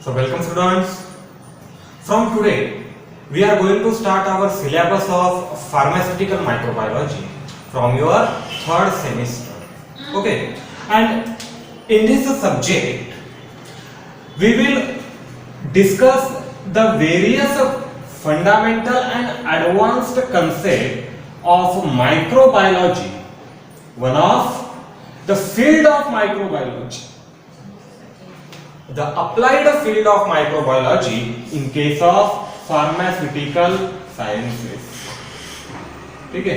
So welcome students. From today we are going to start our syllabus of pharmaceutical microbiology from your third semester. Okay, and in this subject we will discuss the various fundamental and advanced concept of microbiology, one of the field of microbiology, the applied field of microbiology in case of pharmaceutical sciences. ठीक है,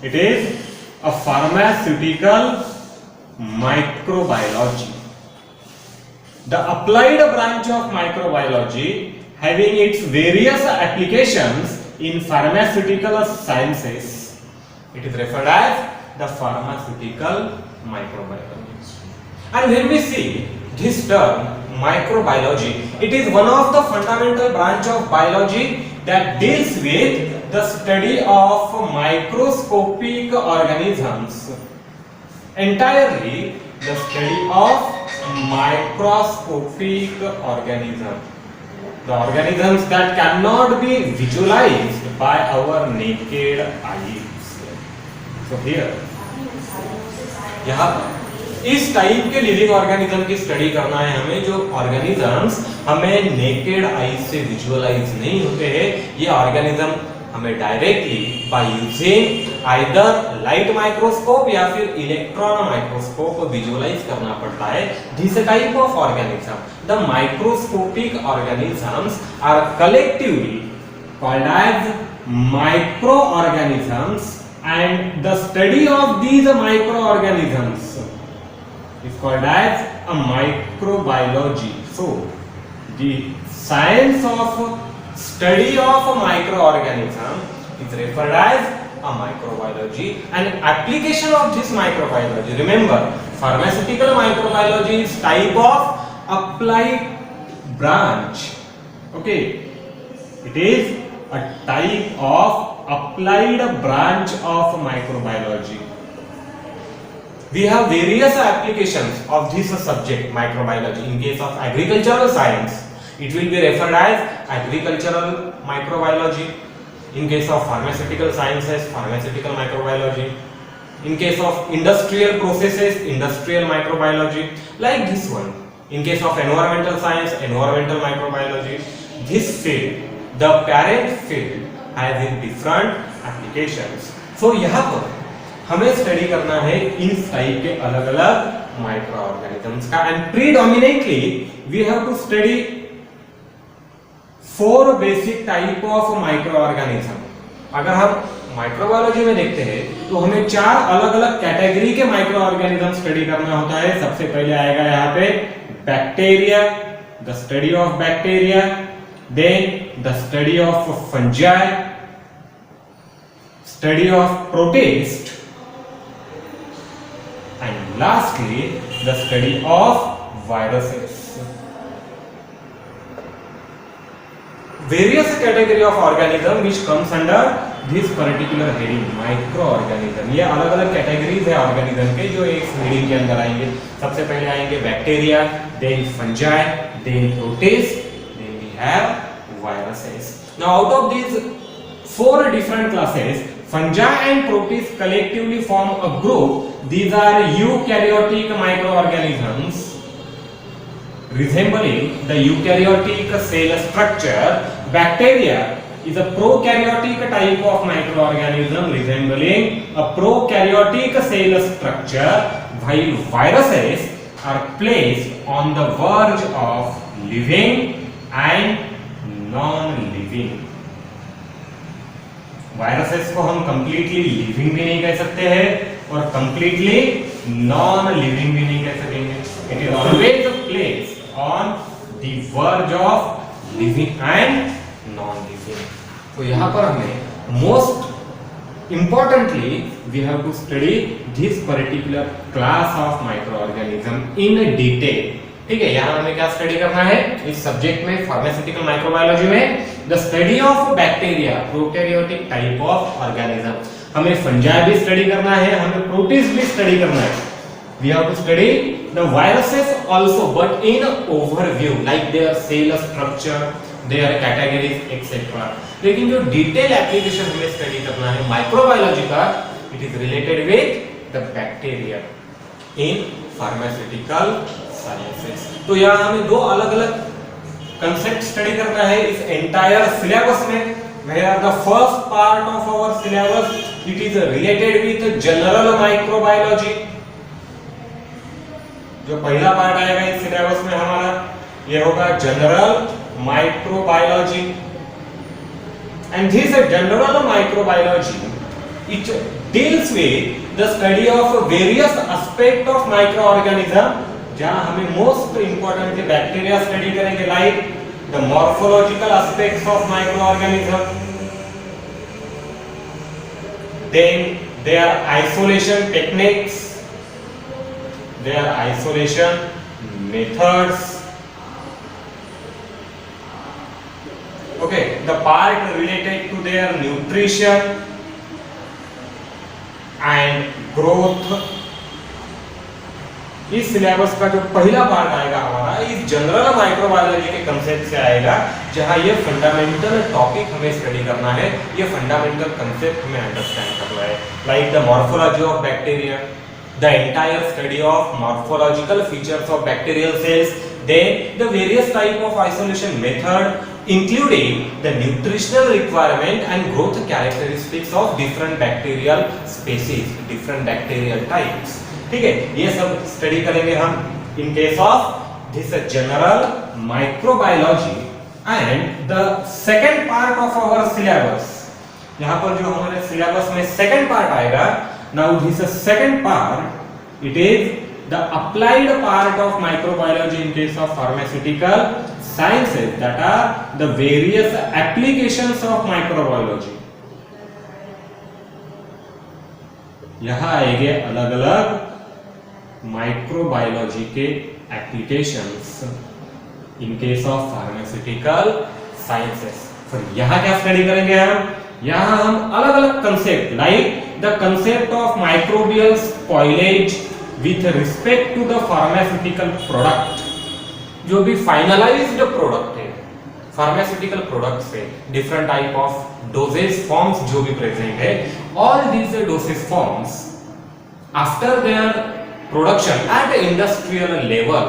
it is a pharmaceutical microbiology, the applied branch of microbiology having its various applications in pharmaceutical sciences. It is referred as the pharmaceutical microbiology. And when we see this term microbiology, it is one of the fundamental branch of biology that deals with the study of microscopic organisms. Entirely the study of microscopic organisms, the organisms that cannot be visualized by our naked eyes. So here, यहाँ इस type के living organism की study करना है हमें, जो organisms हमें naked eye से विजुअलाइज नहीं होते हैं. ये ऑर्गेनिज्म हमें directly by using either light microscope या फिर इलेक्ट्रॉन माइक्रोस्कोप विजुअलाइज करना पड़ता है. This type of organism, the microscopic organisms are collectively called as micro organisms, and the study of these microorganisms is called as a microbiology. So the science of study of a microorganism is referred as a microbiology, and application of this microbiology, remember pharmaceutical microbiology is type of applied branch. Okay, it is a type of applied branch of microbiology. We have various applications of this subject microbiology. In case of agricultural science, it will be referred as agricultural microbiology. In case of pharmaceutical sciences, pharmaceutical microbiology. In case of industrial processes, industrial microbiology, like this one. In case of environmental science, environmental microbiology. This field, the parent field, has in different applications. So यहाँ पर हमें study करना है इन type के अलग अलग micro organisms का, and predominantly we have to study 4 basic type of micro organism. अगर हम माइक्रोबायोलॉजी में देखते हैं तो हमें 4 अलग अलग कैटेगरी के माइक्रो ऑर्गेनिज्म स्टडी करना होता है. सबसे पहले आएगा यहाँ पे bacteria, the study of bacteria, then the study of fungi, study of protist, and lastly the study of viruses. Various category of organism which comes under this particular heading microorganism. ये अलग अलग कैटेगरीज है organism के जो एक heading के अंदर आएंगे. सबसे पहले आएंगे bacteria, then fungi, then protist, have viruses. Now out of these 4 different classes, fungi and protists collectively form a group. These are eukaryotic microorganisms resembling the eukaryotic cell structure. Bacteria is a prokaryotic type of microorganism resembling a prokaryotic cell structure, while viruses are placed on the verge of living and non-living. Viruses को हम completely living भी नहीं कह सकते हैं और completely non-living भी नहीं कह सकेंगे. It is always placed on the verge of living and non-living. तो यहाँ पर हमें most importantly we have to study this particular class of micro organism in detail. ठीक है, यहाँ हमें क्या स्टडी करना है इस सब्जेक्ट में, फार्मास्यूटिकल माइक्रोबायोलॉजी में, the study of bacteria, prokaryotic type of organism. हमें फंजाई भी स्टडी करना है, हमें प्रोटिस्ट भी स्टडी करना है. we have to study the viruses also, but in overview, like their cell structure, their categories, etc. लेकिन जो डिटेल एप्लीकेशन हमें स्टडी करना है माइक्रोबायोलॉजी का, it is related with the bacteria in pharmaceutical sciences. तो यहाँ हमें दो अलग अलग कंसेप्ट स्टडी करना है इस एंटायर सिलेबस में। Where the first part of our syllabus it is related with general microbiology। जो पहला पार्ट आएगा इस सिलेबस में हमारा ये होगा general microbiology. And this general microbiology it deals with the study of various aspect of micro organism, जहां हमें मोस्ट इंपोर्टेंटली बैक्टीरिया स्टडी करेंगे, like the morphological aspects of microorganism, then their isolation techniques, their isolation methods, okay, the part related to their nutrition and growth। इस syllabus का जो पहला part आएगा हमारा इस जनरल माइक्रोबायोलॉजी के कंसेप्ट से आएगा, जहां ये फंडामेंटल टॉपिक हमें स्टडी करना है, ये फंडामेंटल कंसेप्ट हमें अंडरस्टैंड करना है, like the morphology of bacteria, the entire study of morphological features of bacterial cells, then the various type of isolation method including the nutritional requirement and growth characteristics of different bacterial species, different bacterial types. ठीक है, ये सब study करेंगे हम in case of this general microbiology. And the second part of our syllabus, यहां पर जो हमारे सिलेबस में सेकंड पार्ट आएगा, now this second part it is the applied part of microbiology in case of pharmaceutical sciences, that are the various applications of microbiology. यहां आएंगे अलग अलग माइक्रोबायोलॉजी के applications in case of pharmaceutical sciences. फिर यहाँ क्या study करेंगे हम, यहाँ हम अलग अलग concept like the concept of microbial spoilage with respect to the pharmaceutical product, जो भी फाइनलाइज्ड प्रोडक्ट है फार्मास्यूटिकल प्रोडक्ट से, different type of dosage forms जो भी प्रेजेंट है, all these dosage forms after their production at industrial level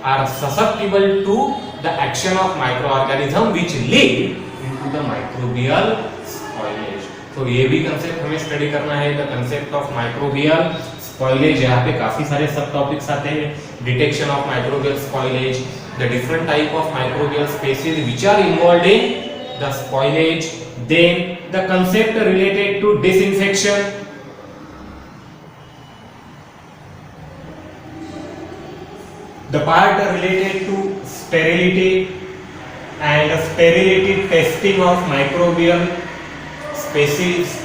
are susceptible to the action of microorganism which lead into the microbial spoilage। तो ये भी concept हमें study करना है, the concept of microbial spoilage. यहाँ पे काफी सारे सब टॉपिक्स आते हैं, detection of microbial spoilage, the different type of microbial species which are involved in the spoilage, then the concept related to disinfection, the part related to sterility and sterility testing of microbial species।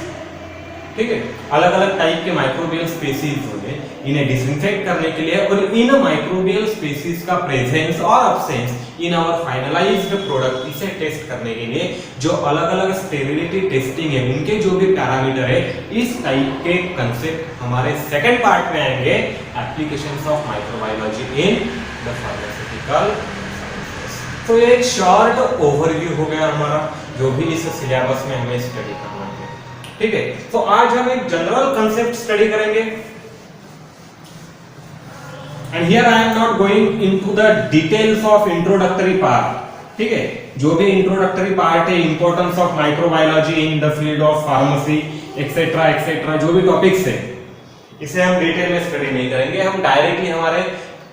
ठीक है, अलग अलग type के microbial species होंगे, इन्हें disinfect करने के लिए और इन माइक्रोबियल स्पीसीज का प्रेजेंस और absence in our finalized product, इसे टेस्ट करने के लिए जो अलग अलग स्टेरिलिटी टेस्टिंग है, उनके जो भी पैरामीटर है, इस टाइप के कंसेप्ट हमारे सेकंड पार्ट में आएंगे, applications of microbiology in the pharmaceutical sciences. तो ये एक शॉर्ट ओवरव्यू हो गया हमारा जो भी इस सिलेबस में हमें स्टडी करना है। ठीक है, तो आज हम एक जनरल कंसेप्ट स्टडी करेंगे, and here I am not going into the details of introductory part. ठीक है, जो भी इंट्रोडक्टरी पार्ट है, importance of microbiology in the field of pharmacy etcetera etcetera, जो भी टॉपिक्स है, इसे हम डिटेल में स्टडी नहीं करेंगे, हम डायरेक्टली हमारे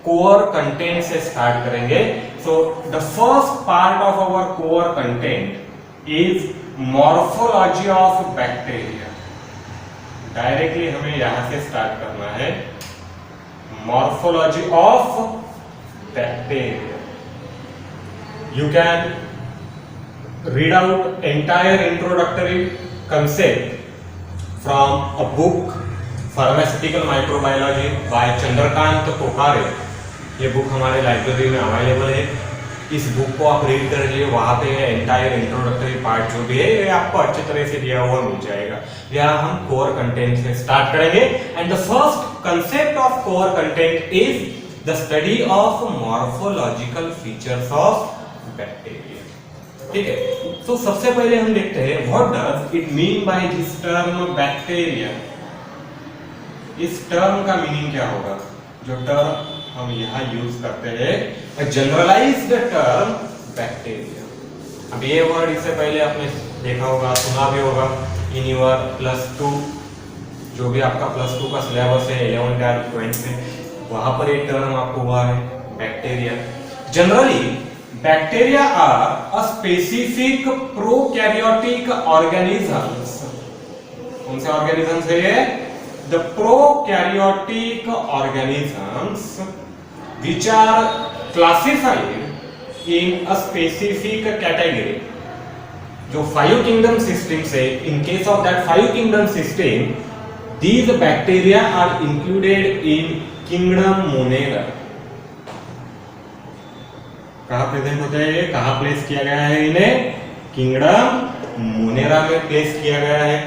कोर कंटेंट से स्टार्ट करेंगे। So the first part of our core content is morphology of bacteria. Directly हमें यहां से स्टार्ट करना है, morphology of bacteria. You can read out entire introductory concept from a book, Pharmaceutical Microbiology by Chandrakant Kokare. ये book हमारे library में available है, इस बुक को आप रीड कर लिए, वहाँ पे एंटायर इंट्रोडक्टरी पार्ट जो भी है ये आपको अच्छी तरह से दिया हुआ मिल जाएगा। यहाँ हम कोर कंटेंट से स्टार्ट करेंगे and the first concept of core content is the study of morphological features of bacteria. ठीक है, तो सबसे पहले हम देखते हैं what does it mean by this term bacteria. इस टर्म का मीनिंग क्या होगा, जो टर्म हम यहाँ यूज करते हैं, जनरलाइज्ड टर्म बैक्टीरिया। अब ये वर्ड इससे पहले आपने देखा होगा, सुना भी होगा इन योर +2, जो भी आपका +2 का सिलेबस है 11 या 12 में, वहां पर एक टर्म आपको हुआ है bacteria. Generally bacteria are a specific prokaryotic organisms. कौन से ऑर्गेनिजम्स है ये? The prokaryotic organisms which are classified in a specific category। जो 5 kingdom system से, in case of that 5 kingdom system, these bacteria are included in kingdom Monera। कहाँ present होते हैं, कहाँ प्लेस किया गया है इन्हें? किंगडम मोनेरा में प्लेस किया गया है,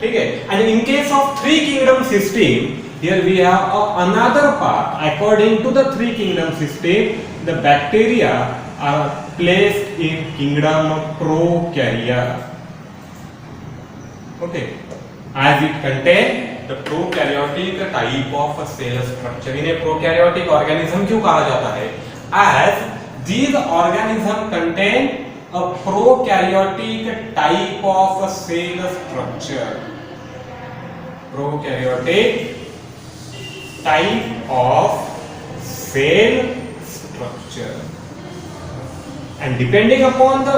ठीक है। And in case of 3 kingdom system, here we have another part according to the 3 kingdom system, the bacteria are placed in kingdom Prokarya, okay, as it contain the prokaryotic type of cell structure। इन्हें prokaryotic organism क्यों कहा जाता है? As these organism contain a prokaryotic type of cell structure। prokaryotic type of cell structure, and depending upon the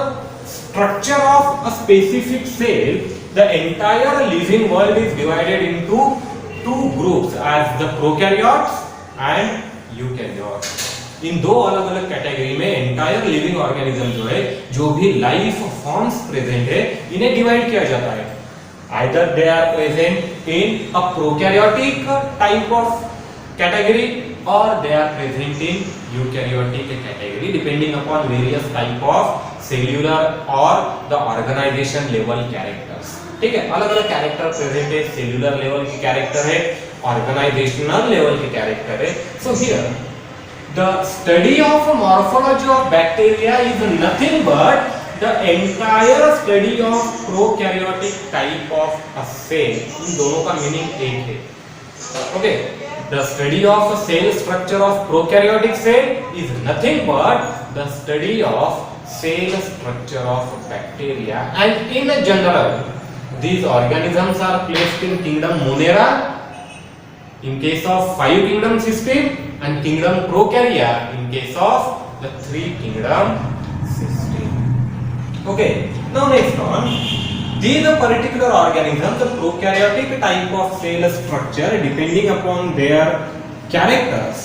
structure of a specific cell, the entire living world is divided into 2 groups as the prokaryotes and eukaryotes। इन दो अलग अलग category में entire living organism जो है, जो भी life forms present है, इन्हें डिवाइड किया जाता है। either they are present in a prokaryotic type of category or they are present in eukaryotic category, depending upon various type of cellular or the organization level characters। ठीक है, अलग अलग character present है, cellular level के character है, organisational level के character है। So here the study of morphology of bacteria is nothing but the entire study of prokaryotic type of a cell। इन दोनों का मीनिंग एक है, okay. The study of a cell structure of prokaryotic cell is nothing but the study of cell structure of bacteria, and in general these organisms are placed in kingdom Monera in case of 5 kingdom system and kingdom Prokarya in case of the 3 kingdom system। Okay, now next one, these particular organisms, the prokaryotic type of cell structure, depending upon their characters,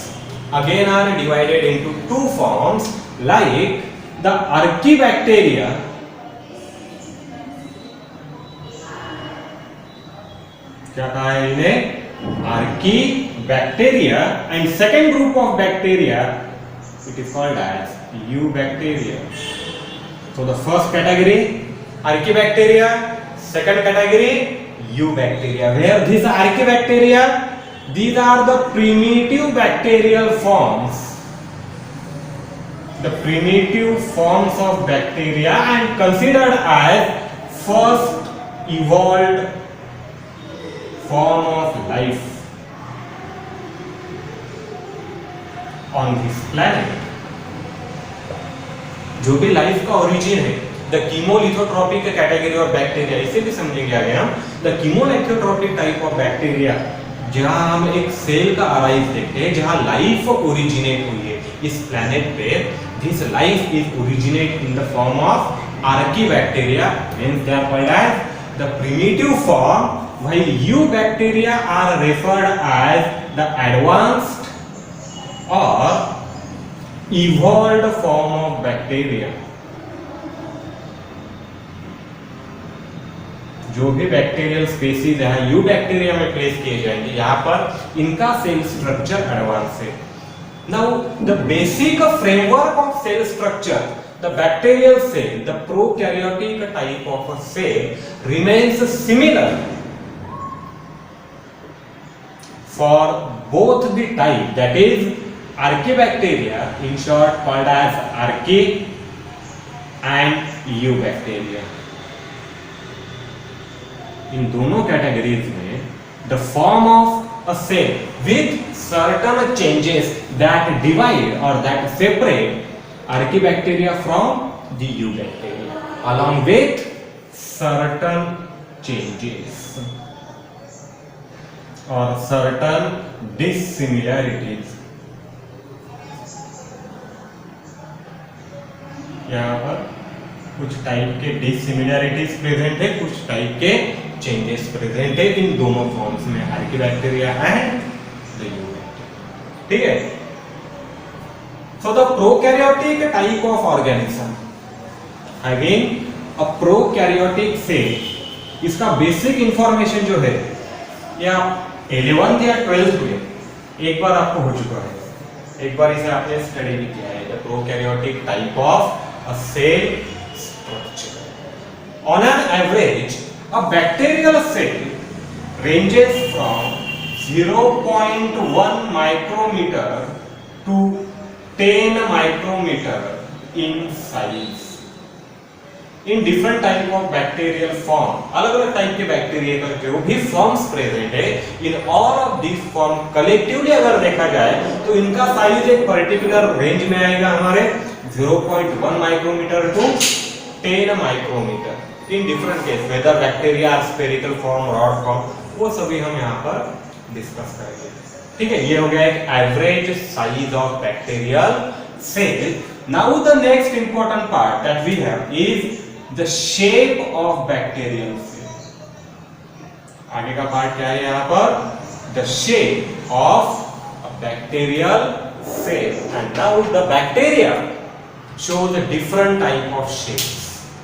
again are divided into 2 forms, like the Archaebacteria क्या कहा है इन्हें? Archaebacteria, and second group of bacteria, it is called as Eubacteria। So the first category Archaebacteria, second category Eubacteria, where these Archaebacteria, these are the primitive bacterial forms, the primitive forms of bacteria, and considered as first evolved form of life on this planet। जो भी life का origin है, the कीमोलिथोट्रोपिक category of bacteria, इसे भी समझेंगे आगे हम। The कीमोलिथोट्रोपिक type of bacteria, जहां हम एक सेल का अराइज देखते हैं, जहां लाइफ ओरिजिनेट हुई है इस प्लेनेट पे। This life is originate in the form of archaebacteria, means they are called as the primitive form, while eubacteria are referred as the advanced or evolved form of bacteria। जो भी bacterial species है eubacteria में place किए जाएंगे, यहाँ पर इनका cell structure advance है। Now the basic framework of cell structure, the bacterial cell, the prokaryotic type of a cell remains similar for both the type, that is Archaebacteria, in short called as Archaea, and Eubacteria. इन दोनों categories में the form of a cell with certain changes that divide or that separate Archaebacteria from the Eubacteria, along with certain changes or certain dissimilarities. यहाँ पर कुछ type के dissimilarities present है, कुछ type के changes present है इन दोनों फॉर्म्स में, आर्कियोबैक्टीरिया एंड द यूबैक्टीरिया. ठीक है. So the prokaryotic type of organism having a prokaryotic cell, इसका बेसिक इंफॉर्मेशन जो है ये आप 11th या 12th में एक बार आपको हो चुका है, एक बार इसे आपने स्टडी भी किया है. The prokaryotic type of a cell structure. On an average, a bacterial cell ranges from 0.1 micrometer to 10 micrometer in size. In different type of bacterial form, अलग अलग टाइप के बैक्टीरिया का जो भी फॉर्म्स प्रेजेंट है, in all of these form collectively अगर देखा जाए तो इनका साइज एक पर्टिकुलर रेंज में आएगा हमारे 0.1 micrometer to 10 micrometer in different case, whether bacteria are spherical form, rod form, वो सभी हम यहाँ पर डिस्कस करेंगे. ठीक है, ये हो गया एक average size of bacterial cell. Now the next important part that we have is the shape of bacterial cell. आगे का पार्ट क्या है यहाँ पर? The shape of a bacterial cell. And now the bacteria shows a different type of shapes.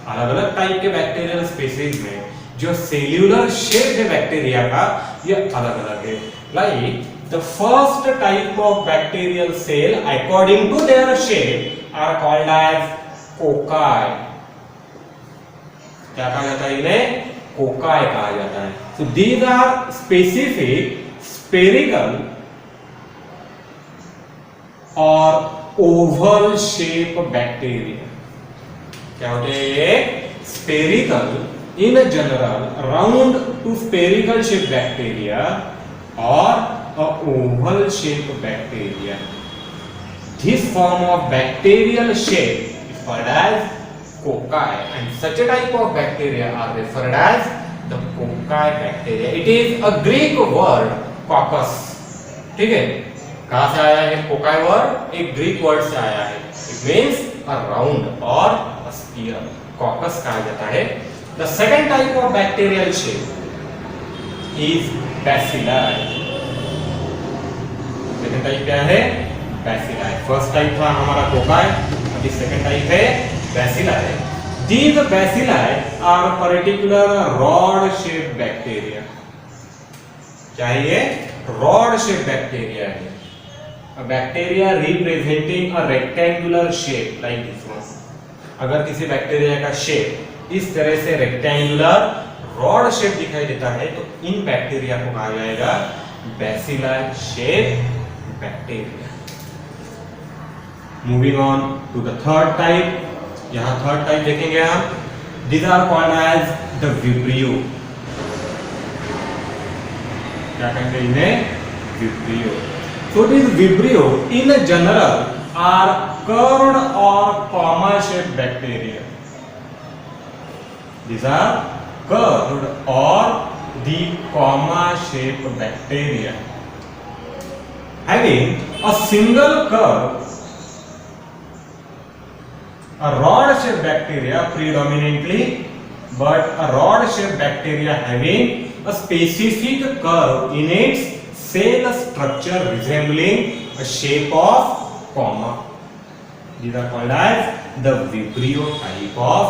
अलग अलग type के bacterial species में जो सेल्यूलर शेप है बैक्टीरिया का, ये अलग अलग है. Like the first type of bacterial cell according to their shape are called as cocci. क्या कहा जाता है इन्हें? कोकाई कहा जाता है. So these are specific spherical और ओवल शेप बैक्टीरिया. क्या होते हैं ये? Spherical in general, round to spherical shape bacteria और oval shape bacteria. This form of bacterial shape is called as cocci and such a type of bacteria are referred as the cocci bacteria. It is a Greek word caucus. ठीक है, कहां से आया है cocci word? एक Greek word से आया है. इट मींस अ राउंड और अ स्फीयर. कॉकस कहा जाता है. The second type of bacterial shape is bacilli. Second type क्या है? बैसिलाई. फर्स्ट टाइप था हमारा कोकाई, अभी सेकंड टाइप है bacilli. These bacilli are particular rod shape bacteria. क्या है ये? रॉड शेप बैक्टीरिया है. A bacteria representing a rectangular shape like this one. अगर किसी बैक्टीरिया का शेप इस तरह से रेक्टेंगुलर रॉड शेप दिखाई देता है तो इन बैक्टीरिया को कहा जाएगा bacillar shape bacteria. Moving on to the third type. यहाँ थर्ड टाइप देखेंगे हम. These are called as the vibrio. क्या कहेंगे इन्हें? Vibrio. So these vibrio in general are curved or comma shaped bacteria. These are curved or the comma shaped bacteria having a single curve. A rod shaped bacteria predominantly, but a rod shaped bacteria having a specific curve in its cell structure resembling a shape of comma. These are called as the vibrio type of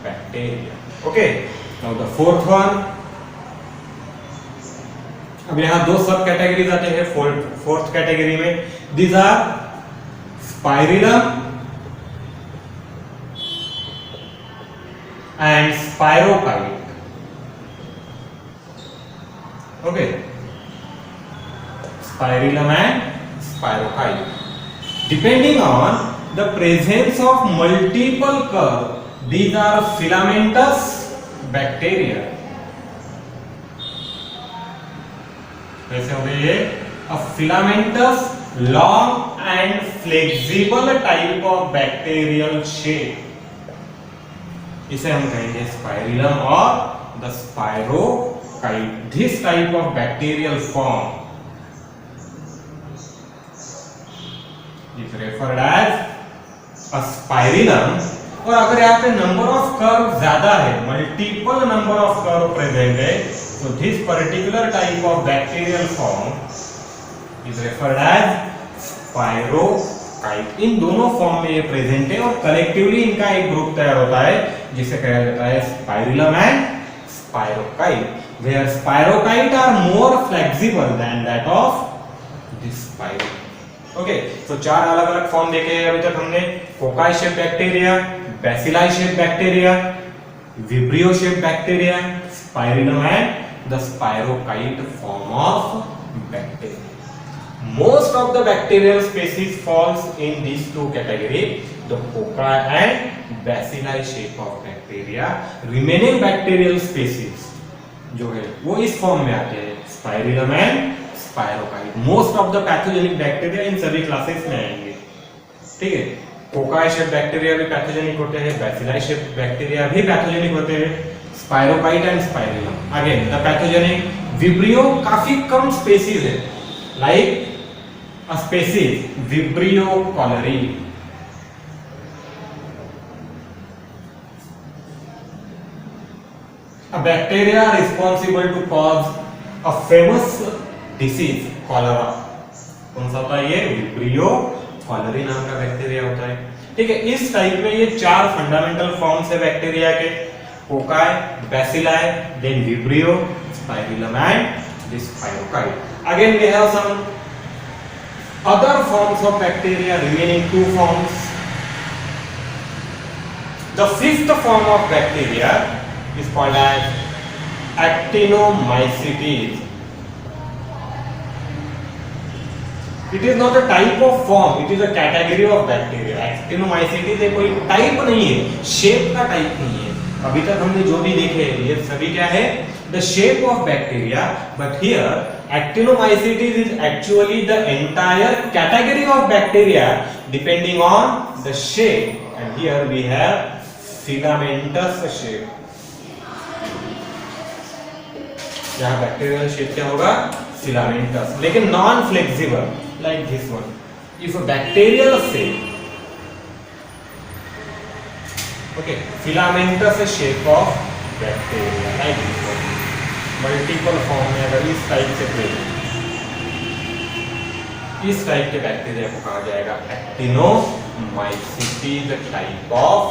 bacteria. Okay, now the fourth one. अब यहाँ दो सब categories आते हैं fourth category में. These are spirillum and spirochete. Okay. spirillum and spirochete. Depending on the presence of multiple curve, these are filamentous bacteria. कैसे हो गए ये? A filamentous, long and flexible type of bacterial shape. इसे हम कहेंगे spirillum or the spirochete. This type of bacterial form is referred as a spirillum. और अगर यहाँ पे नंबर ऑफ कर्व ज्यादा है, multiple number of curve present है, तो this particular type of bacterial form is referred as spirochaete. इन दोनों फॉर्म में ये प्रेजेंट है और कलेक्टिवली इनका एक ग्रुप तैयार होता है जिसे कहा जाता है spirillum and spirochaete. Where spirochaete are more flexible than that of this spiro. Okay, तो चार अलग अलग फॉर्म देखे हैं अभी तक हमने. फोकाई shape bacteria, bacilli shape bacteria, vibrio shape bacteria, spirillum and the spirochaete form of bacteria. Most of the bacterial species falls in these two categories, the foci and bacilli shape of bacteria. Remaining bacterial species जो है वो इस form में आते हैं, spirillum and spirochaete. Most of the pathogenic bacteria इन सभी classes में आएंगे. ठीक है, फोकाई शेप बैक्टीरिया भी पैथोजेनिक होते हैं, बैसिलाई शेप बैक्टीरिया भी पैथोजेनिक होते हैं, spirochaete and spirillum. Again the pathogenic. Vibrio काफी कम स्पेसीज है, like a species Vibrio cholerae. A bacteria responsible to cause a famous disease cholera. कौन सा होता है ये? Vibrio cholerae नाम का बैक्टीरिया होता है. ठीक है, इस टाइप में ये चार फंडामेंटल फॉर्म्स है बैक्टीरिया के, फोकाई, bacilli, then vibrio, spirillum and this spirochaete. Again we have some other forms of bacteria, remaining two forms. The fifth form of bacteria is called as Actinomycetes. It is not a type of form, it is a category of bacteria. Actinomycetes कोई type नहीं है, shape का type नहीं है. अभी तक हमने जो भी देखे ये सभी क्या है? The shape of bacteria, but here Actinomycetes is actually the entire category of bacteria depending on the shape, and here we have filamentous shape. यहाँ बैक्टीरियल शेप क्या होगा? filamentous, लेकिन non flexible like this one. If a bacterial cell, okay, filamentous shape of bacteria like this one. Multiple form में अगर इस type से present, इस type के बैक्टीरिया को कहा जाएगा एक्टिनोमाइसीटीज टाइप ऑफ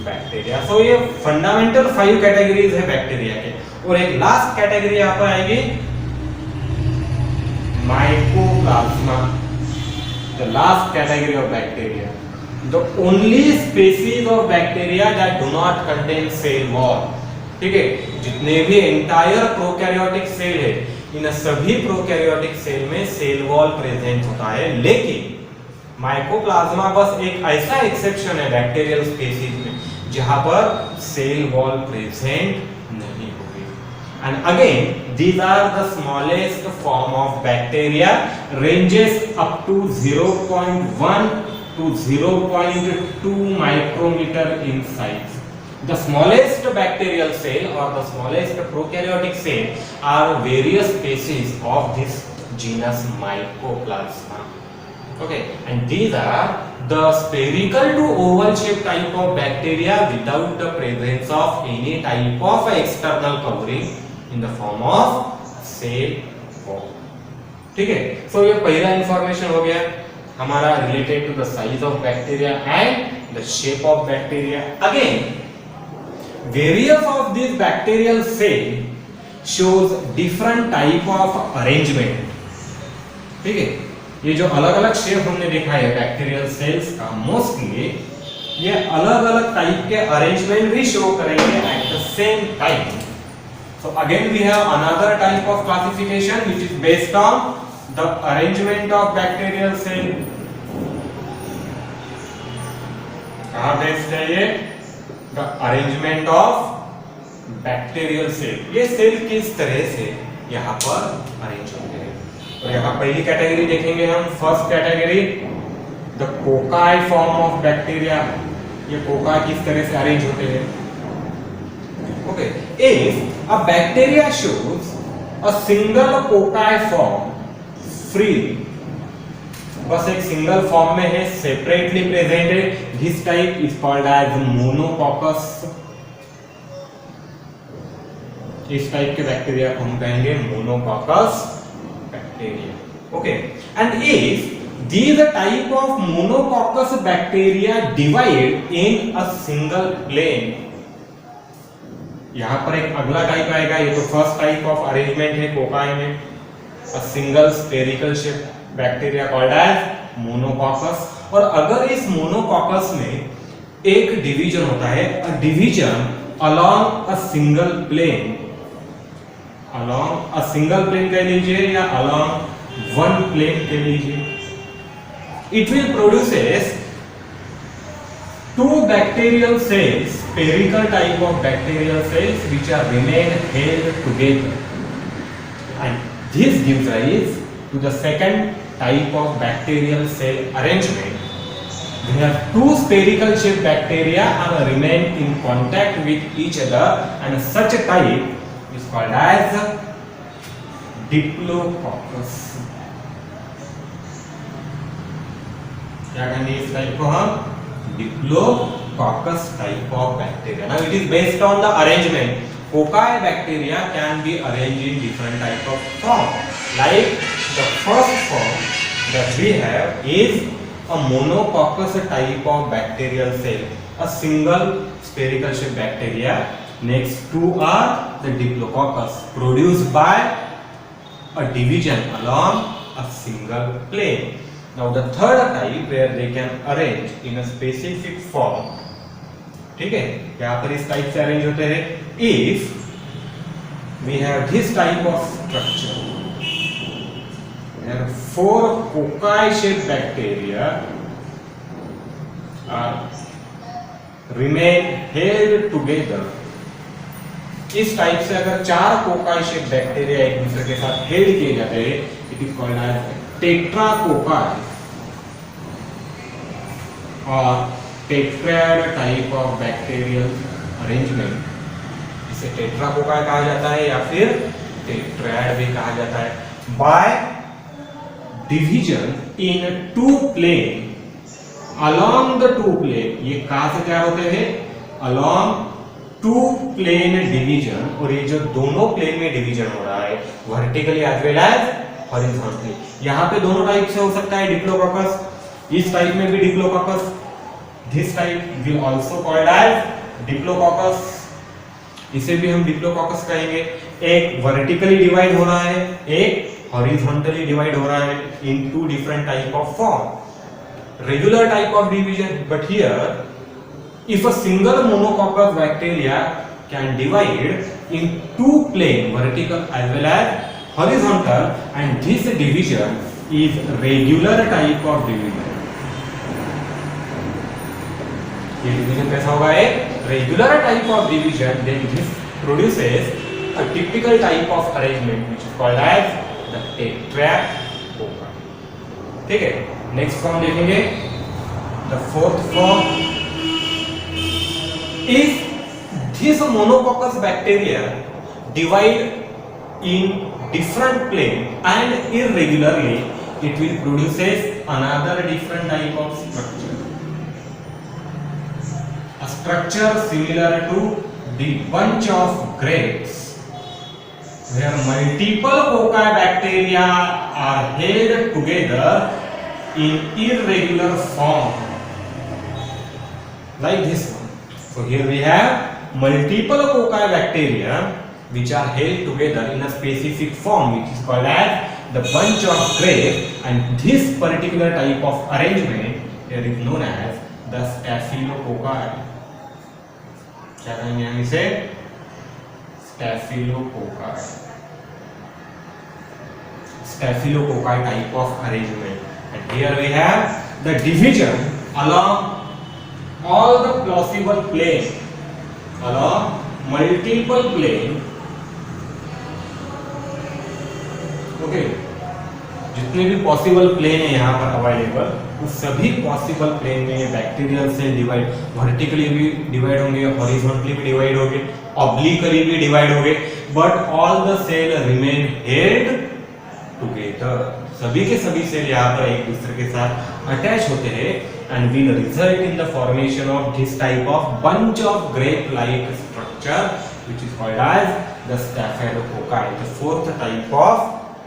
बैक्टीरिया. सो ये फंडामेंटल 5 कैटेगरीज है बैक्टीरिया के. और एक लास्ट कैटेगरी यहाँ पर आएगी mycoplasma, the last category of bacteria, the only species of bacteria that do not contain cell wall. ठीक है, जितने भी एंटायर प्रोकैरियोटिक सेल है, इन सभी प्रोकैरियोटिक सेल में सेल वॉल प्रेजेंट होता है, लेकिन माइकोप्लाज्मा बस एक ऐसा एक्सेप्शन है बैक्टीरियल स्पीसीज में जहां पर सेल वॉल प्रेजेंट नहीं होगी. And again these are the smallest form of bacteria, ranges up to 0.1 to 0.2 micrometer in size. The smallest bacterial cell or the smallest prokaryotic cell are various species of this genus Mycoplasma. Okay, and these are the spherical to oval shaped type of bacteria without the presence of any type of external covering in the form of cell wall. ठीक है, so ये पहला information हो गया हमारा related to the size of bacteria and the shape of bacteria. Again, various of these bacterial cell shows different type of arrangement. ठीक है, ये जो अलग अलग शेप हमने देखा है बैक्टीरियल सेल्स का, मोस्टली ये अलग अलग टाइप के अरेंजमेंट भी शो करेंगे at the same time. So again we have another type of classification which is based on the arrangement of bacterial cell. कहाँ बेस्ड है ये? The arrangement of bacterial cell. ये सेल किस तरह से यहाँ पर अरेंज होते हैं। और यहाँ पहली कैटेगरी देखेंगे हम, first category the cocci form of bacteria. ये कोका किस तरह से अरेंज होते हैं। Okay, if a bacteria shows a single cocci form free, बस एक सिंगल फॉर्म में है, सेपरेटली प्रेजेंट है, this type is called as मोनोकॉकस। इस टाइप के बैक्टीरिया को हम कहेंगे मोनोकॉकस bacteria. Okay, and if these type of monococcus bacteria divide in a single plane, यहां पर एक अगला टाइप आएगा। ये तो फर्स्ट टाइप ऑफ अरेंजमेंट है कोकाई में, a single spherical shaped bacteria called as monococcus। और अगर इस मोनोकॉकस में एक डिवीजन होता है, a division along a single plane, along a single plane कह लीजिए या along one plane कह लीजिए, it will produces two bacterial cells, spherical type of bacterial cells which are remain held together, and this gives rise to the second type of bacterial cell arrangement. We have two spherical shaped bacteria and remain in contact with each other, and such a type is called as Diplococcus। क्या कहेंगे इस type को हम? Diplococcus type of bacteria. Now it is based on the arrangement. Cocci bacteria can be arranged in different type of form. Like the first form that we have is a monococcus type of bacterial cell, a single spherical shaped bacteria. Next two are the Diplococcus, produced by a division along a single plane. Now the third type where they can arrange in a specific form, ठीक है, यहाँ पर इस type से arrange होते हैं। If we have this type of structure, there are four cocci-shaped bacteria remain held together। इस type से अगर चार cocci-shaped बैक्टीरिया एक दूसरे के साथ हेल्ड किए जाते हैं, it is called as tetracocci और tetrad type of bacterial arrangement। इसे tetracocci कहा जाता है या फिर tetrad भी कहा जाता है। By division in two plane, along the two plane, ये कहाँ से क्या होते हैं? Along two plane division, और ये जो दोनों प्लेन में डिवीजन हो रहा है vertically as well as horizontally, यहाँ पे दोनों टाइप से हो सकता है डिप्लोकोकस। इस टाइप में भी diplococcus, this type will also called as diplococcus, इसे भी हम डिप्लोकोकस कहेंगे। एक वर्टिकली डिवाइड हो रहा है, एक हॉरिजॉन्टली डिवाइड हो रहा है in to different type of form, regular type of division. But here if a single monococcus bacteria can divide in two plane, vertical as well as horizontal, and this division is regular type of division। ये division कैसा होगा? एक regular type of division. then this produces a typical type of arrangement which is called as the tetracocci। ठीक है, next form देखेंगे, the fourth form। If this monococcus bacteria divide in different plane and irregularly, it will produces another different type of structure, a structure similar to the bunch of grapes, where multiple cocci bacteria are held together in irregular form, like this one। So here we have multiple cocci bacteria which are held together in a specific form which is called as the bunch of grapes, and this particular type of arrangement here is known as the Staphylococci। क्या कहेंगे हम इसे? Staphylococci। Staphylococci type of arrangement. And here we have the division along all the plausible plane, along multiple plane. Okay, जितने भी possible plane है यहाँ पर available, उस सभी पॉसिबल प्लेन में ये बैक्टीरियल सेल डिवाइड वर्टिकली भी डिवाइड होंगे, हॉरिजॉन्टली भी डिवाइड होंगे, ऑब्लिकली भी डिवाइड होंगे, but all the cell remain held together. सभी के सभी सेल यहाँ पर एक दूसरे के साथ अटैच होते हैं and will result in the formation of this type of bunch of grape-like structure, which is called as the Staphylococci, the fourth type of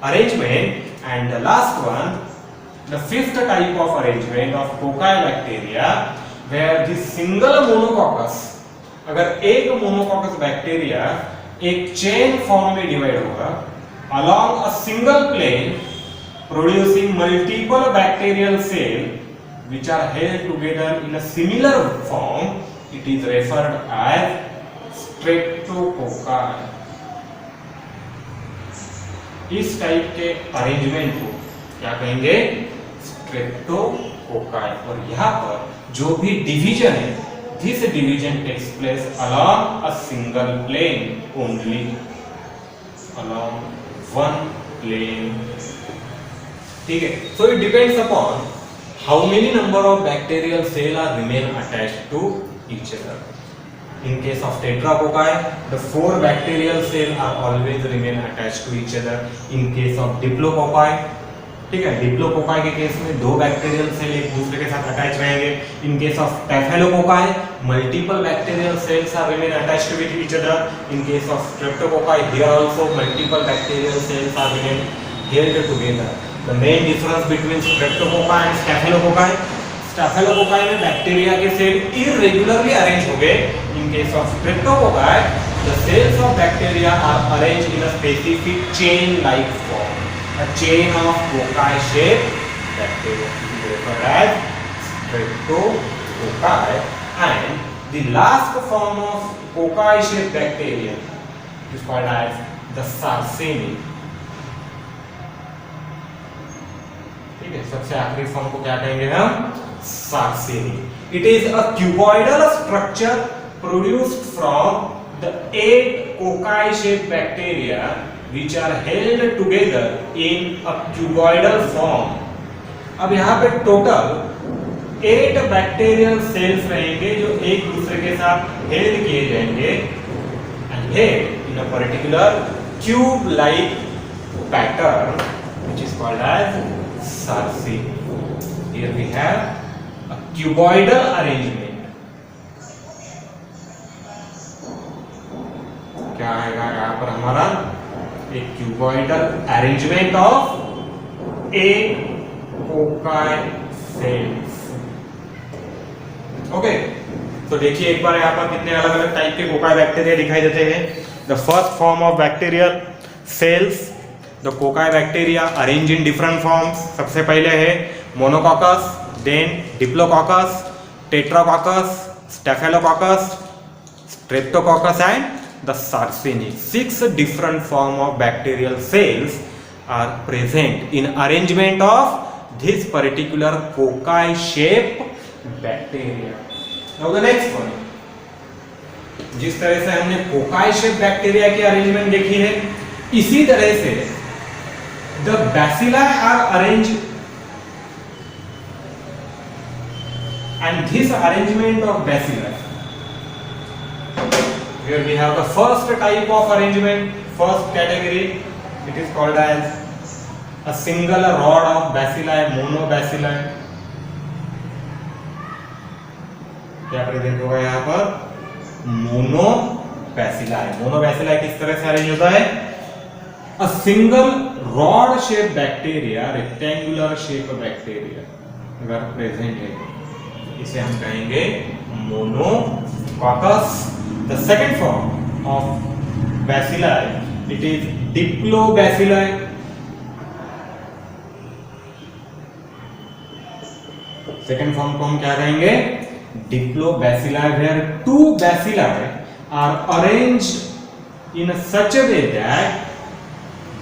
arrangement. And the last one, the fifth type of arrangement of cocci bacteria, where this single monococcus, अगर एक monococcus bacteria एक chain form में divide होगा along a single plane, producing multiple bacterial cell which are held together in a similar form, it is referred as streptococci. इस type के arrangement को क्या कहेंगे? स्ट्रेप्टोकोकाई. और यहाँ पर जो भी डिवीजन है, this division takes place along a single plane only, along one plane. ठीक है? So it depends upon how many number of bacterial cell are remain attached to each other. In case of tetracocci, the 4 bacterial cell are always remain attached to each other. In case of diplococci, ठीक है, diplococci के case में 2 bacterial cell एक दूसरे के साथ attach रहेंगे. In case of staphylococci, multiple bacterial cells are remain attached with each other. In case of streptococci, here also multiple bacterial cells are remain held together. The main difference between streptococci and staphylococci, staphylococci में bacteria के cell irregularly arrange होंगे. In case of streptococci, the cells of bacteria are arranged in a specific chain-like form, a chain of cocci-shaped bacteria, referred as streptococci. And the last form of cocci-shaped bacteria is called as the Sarcini. ठीक है, सबसे आखिरी form को क्या कहेंगे हम? Sarcini. It is a cuboidal structure produced from the 8 cocci-shaped bacteria which are held together in a cuboidal form. अब यहाँ पे टोटल 8 बैक्टीरियल सेल्स रहेंगे जो एक दूसरे के साथ हेल्ड किए जाएंगे and held in a particular cube-like pattern which is called as Sarcini. Here we have a cuboidal arrangement. क्या आएगा यहाँ पर हमारा? एक cuboidal arrangement of 8 cocci cells. Okay, तो देखिए एक बार यहाँ पर कितने अलग अलग टाइप के कोकाई बैक्टीरिया दिखाई देते हैं. The first form of bacterial cells, the cocci bacteria arrange in different forms. सबसे पहले है monococcus, then diplococcus, tetracoccus, staphylococcus, streptococcus and the sarcinae. 6 different form of bacterial cells are present in arrangement of this particular cocci shaped bacteria. Now the next one, जिस तरह से हमने cocci shaped bacteria की arrangement देखी है, इसी तरह से the bacilli are arranged, and this arrangement of bacilli, here we have the first type of arrangement, first category, it is called as a single rod of bacilli, monobacilli. क्या present होगा यहाँ पर? मोनोबैसिलाई. मोनोबैसिलाई किस तरह से अरेंज होता है? A single rod shaped bacteria, rectangular shaped bacteria अगर प्रेजेंट है, इसे हम कहेंगे मोनोकॉकस. The second form of bacilli, it is diplobacilli. Second form को हम क्या कहेंगे? Diplobacilli, where 2 bacilli are arranged in such a way that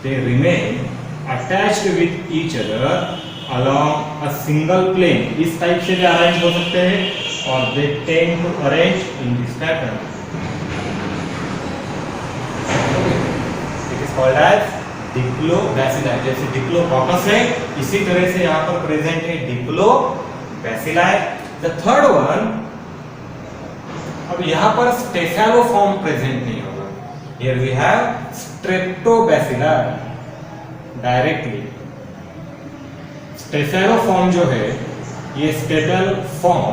they remain attached with each other along a single plane. इस type से भी arrange हो सकते हैं और they tend to arrange in this pattern. It is called as डिप्लोबैसिलाई. जैसे diplococcus है इसी तरह से यहाँ पर प्रेजेंट है डिप्लोबैसिलाई. द थर्ड वन, अब यहाँ पर स्टेफेलोफॉर्म प्रेजेंट नहीं होगा. Here we have streptobacilli directly. Staphyloform जो है ये स्टेफेलोफॉर्म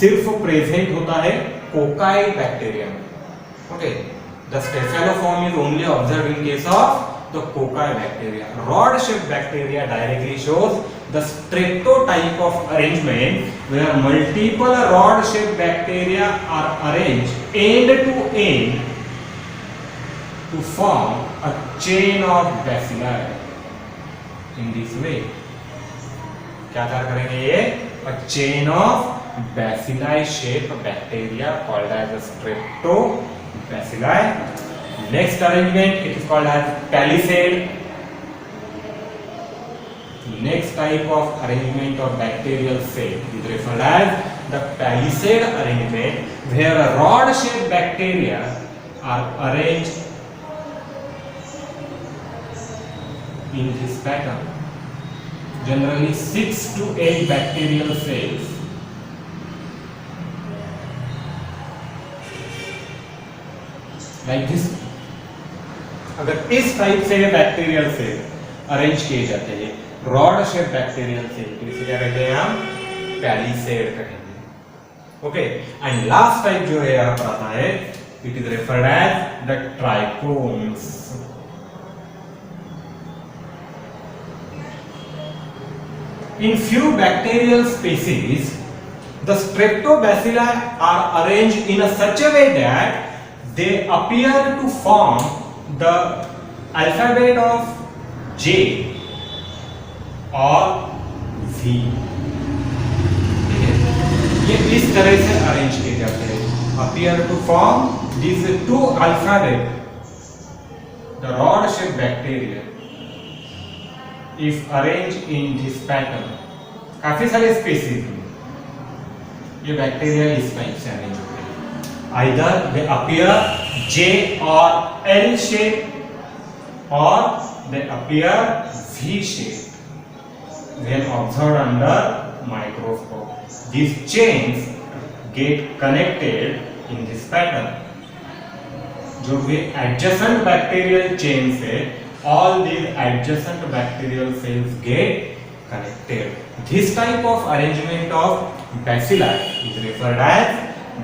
सिर्फ प्रेजेंट होता है कोकाई बैक्टीरिया में. Okay, the staphyloform is only observed in case of the cocci bacteria. Rod shaped bacteria directly shows the strepto type of arrangement where multiple rod shaped bacteria are arranged end to end to form a chain of bacilli. In this way क्या करेंगे ये? A chain of bacilli shaped bacteria called as a streptobacilli. Next arrangement, it is called as palisade. Next type of arrangement of bacterial cell is referred as the palisade arrangement, where a rod-shaped bacteria are arranged in this pattern. Generally 6 to 8 bacterial cells like this. अगर इस type से ये bacterial cell arrange किए जाते हैं rod shape bacterial cell, तो इसे क्या कहते हैं? हम पैलिसेड कहेंगे. ओके, एंड लास्ट टाइप जो है यहाँ पर आता है, it is referred as the trichomes. In few bacterial species the streptobacilli are arranged in such a way that they appear to form the alphabet of J or V. ये इस तरह से अरेंज किए जाते हैं. Appear to form these two alphabet. The rod-shaped bacteria, if arranged in this pattern, काफी सारे species में ये बैक्टीरिया इस टाइप से अरेंज होते हैं. Either they appear J or L shape or they appear V shape when observed under microscope. These chains get connected in this pattern. जो भी adjacent bacterial chains है, all these adjacent bacterial cells get connected. This type of arrangement of bacilli is referred as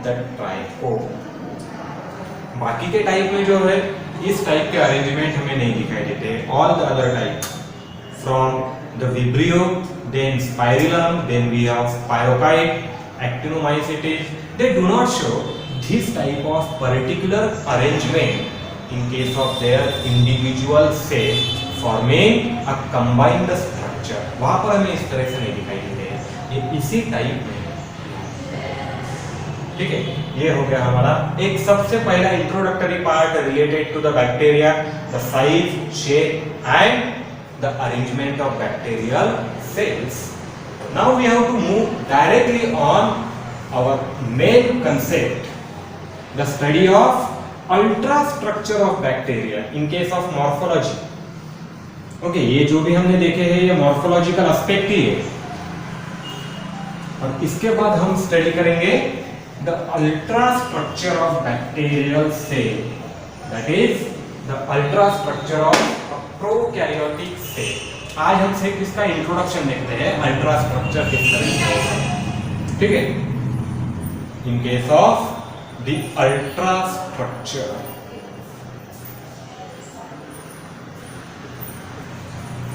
the trichome. बाकी के type में जो है इस type के अरेंजमेंट हमें नहीं दिखाई देते. All the other type from the vibrio, then spirillum, then we have spirochaete, actinomycetes, they do not show this type of particular arrangement in case of their individual cell forming a combined structure. वहां पर हमें इस तरह से नहीं दिखाई देते हैं. ये इसी टाइप में, ठीक है. ये हो गया हमारा एक सबसे पहला introductory part related to the bacteria, the size, shape and the arrangement of bacterial cells. Now we have to move directly on our main concept, the study of ultra structure of bacteria in case of morphology. Okay, ये जो भी हमने देखे हैं ये morphological aspect ही है. और इसके बाद हम स्टडी करेंगे the ultra structure of bacterial cell, that is the ultra structure of a prokaryotic cell. आज हम सिर्फ इसका इंट्रोडक्शन देखते हैं, अल्ट्रा स्ट्रक्चर किस तरह से होगा. ठीक है, इन case of the ultra structure.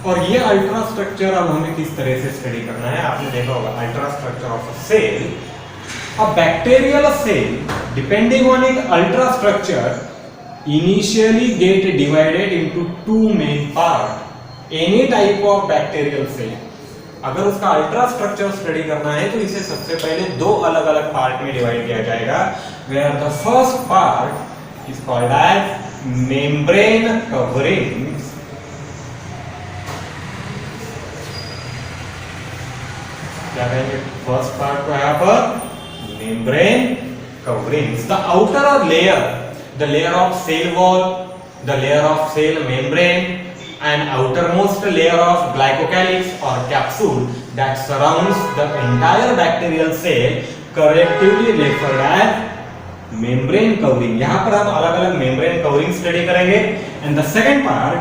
और ये अल्ट्रा स्ट्रक्चर अब हमें किस तरह से स्टडी करना है. आपने देखा होगा ultra structure of a cell. A bacterial cell, depending on its ultra structure, initially get divided into two main parts. Any type of bacterial cell, अगर उसका अल्ट्रा स्ट्रक्चर स्टडी करना है तो इसे सबसे पहले दो अलग अलग पार्ट में डिवाइड किया जाएगा. Where the first part is called as membrane coverings क्या कहेंगे फर्स्ट पार्ट को यहाँ पर membrane coverings, the outer layer, the layer of cell wall, the layer of cell membrane, and outermost layer of glycocalyx or capsule that surrounds the entire bacterial cell, collectively referred as membrane covering. यहाँ पर हम अलग-अलग membrane covering study करेंगे. And the second part,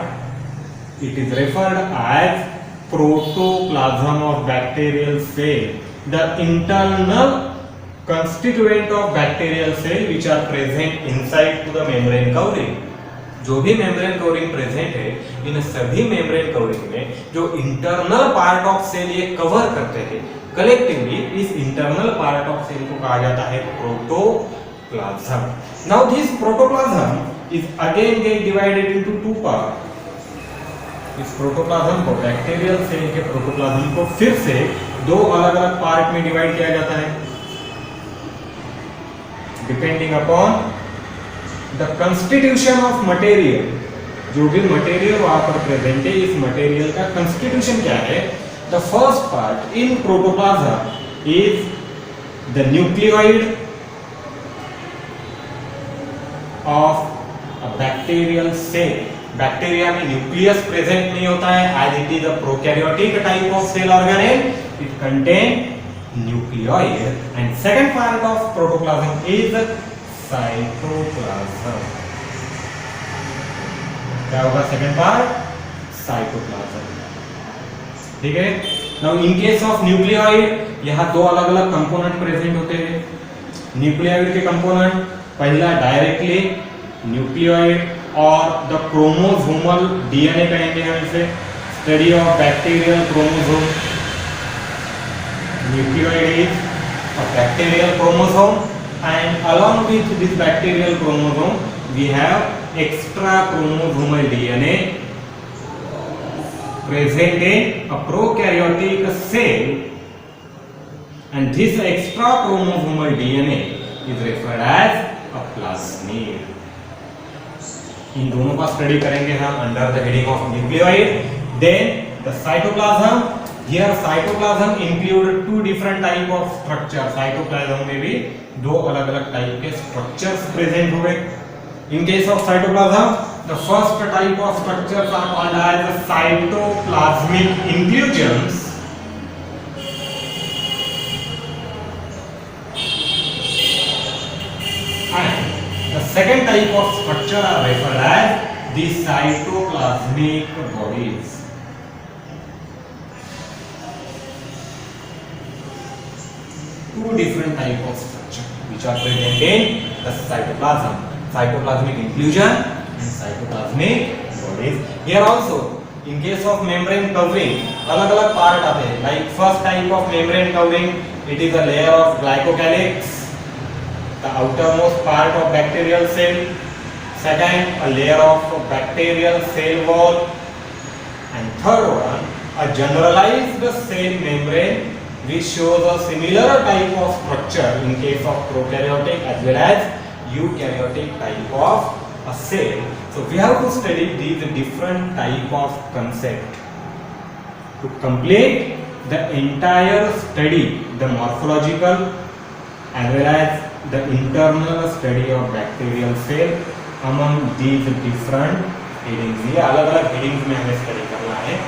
it is referred as protoplasm of bacterial cell, the internal constituent of bacterial cell which are present inside to the membrane covering. जो भी membrane covering present है इन सभी membrane covering में जो internal part of cell ये cover करते हैं collectively इस इंटरनल पार्ट ऑफ सेल को कहा जाता है protoplasm. Now this protoplasm is again get divided into two part. इस प्रोटोप्लाज्म को बैक्टीरियल सेल के प्रोटोप्लाज्म को फिर से दो अलग-अलग पार्ट में डिवाइड किया जाता है depending upon the constitution of material. जो भी मटेरियल वहां पर प्रेजेंट है इस मटेरियल का कंस्टिट्यूशन क्या है. The first part in protoplasm is the nucleoid of a bacterial cell. Bacteria में न्यूक्लियस प्रेजेंट नहीं होता है as it is a prokaryotic type of cell organelle. It contain nucleoid and second part of protoplasm is cytoplasm. क्या होगा second part cytoplasm. ठीक है. Now in case of nucleoid यहाँ दो अलग-अलग कंपोनेंट प्रेजेंट होते हैं. न्यूक्लियोइड के कंपोनेंट पहला डायरेक्टली न्यूक्लियोइड और द क्रोमोसोमल डीएनए कहेंगे हम इसे. Study of bacterial chromosome. Nucleoid is a bacterial chromosome and along with this bacterial chromosome we have extra chromosomal DNA present in a prokaryotic cell and this extra chromosomal DNA is referred as a plasmid. इन दोनों का study करेंगे हम under the heading of nucleoid. Then the cytoplasm. Here cytoplasm include two different type of structure. Cytoplasm में भी दो अलग-अलग type के structures present हुए. In case of cytoplasm, the first type of structures are called as cytoplasmic inclusions. And the second type of structure are referred as the cytoplasmic bodies. Two different type of structure which are present in the cytoplasm. Cytoplasmic inclusion and cytoplasmic bodies. Here also, in case of membrane covering, अलग-अलग part आते हैं. Like first type of membrane covering, it is a layer of glycocalyx, the outermost part of bacterial cell. Second, a layer of bacterial cell wall, and third one, a generalized cell membrane which shows a similar type of structure in case of prokaryotic as well as eukaryotic type of a cell. So we have to study these different type of concept to complete the entire study, the morphological as well as the internal study of bacterial cell among these different headings. ये अलग-अलग headings में हमें study करना है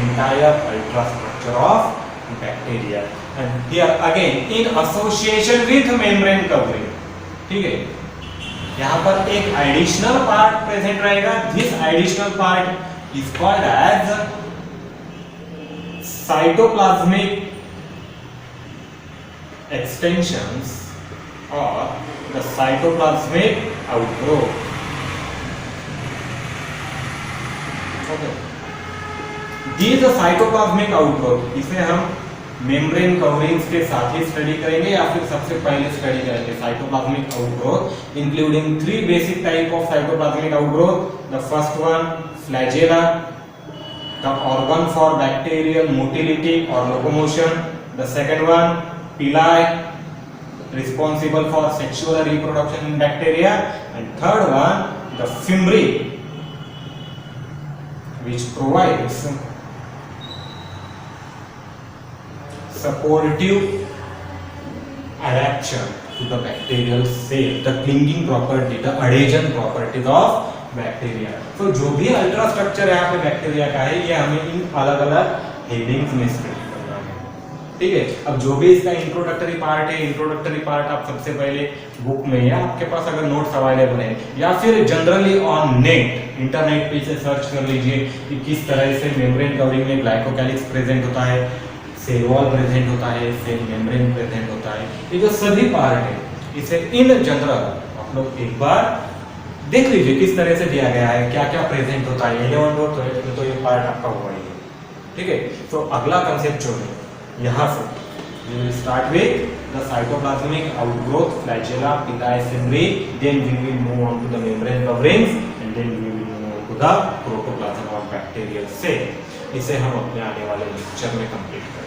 entire ultrastructure of bacteria. And here again in association with membrane covering. ठीक है. यहाँ पर एक additional part present रहेगा. This additional part is called as cytoplasmic extensions or the cytoplasmic outgrowth. Okay. These cytoplasmic outgrowth इसे हम membrane coverings के साथ ही स्टडी करेंगे या फिर सबसे पहले स्टडी करेंगे cytoplasmic outgrowth including three basic type of cytoplasmic outgrowth. The first one flagella, the organ for bacterial motility और लोकोमोशन. द सेकंड वन पिलाई, responsible for sexual reproduction in bacteria, and third one the fimbriae which provides supportive adaptation to the bacterial cell, the clinging property, the adhesion properties of bacteria. So जो भी ultra structure यहाँ पे bacteria का है, ये हमें इन अलग अलग हेडिंग्स में स्प्रेड करना है, ठीक है। अब जो भी इसका इंट्रोडक्टरी पार्ट है, इंट्रोडक्टरी पार्ट आप सबसे पहले बुक में या आपके पास अगर नोट्स अवेलेबल है या फिर जनरली ऑन नेट इंटरनेट पे से सर्च कर लीजिए कि किस तरह से मेम्ब्रेन कवरिंग में ग्लाइकोकैलिक्स प्रेजेंट होता है, सेल वॉल प्रेजेंट होता है, सेल मेम्ब्रेन प्रेजेंट होता है, ये जो सभी पार्ट है इसे इन जनरल आप लोग एक बार देख लीजिए किस तरह से दिया गया है, क्या क्या प्रेजेंट होता है। 11 तो ये पार्ट आपका हुआ ही है, ठीक है। तो अगला कंसेप्ट जो है यहाँ से we will start with the cytoplasmic outgrowth, flagella, pili assembly, then we will move on to the membrane coverings and then we will move on to the protoplasm of bacterial cell. इसे हम अपने आने वाले lecture में complete करेंगे।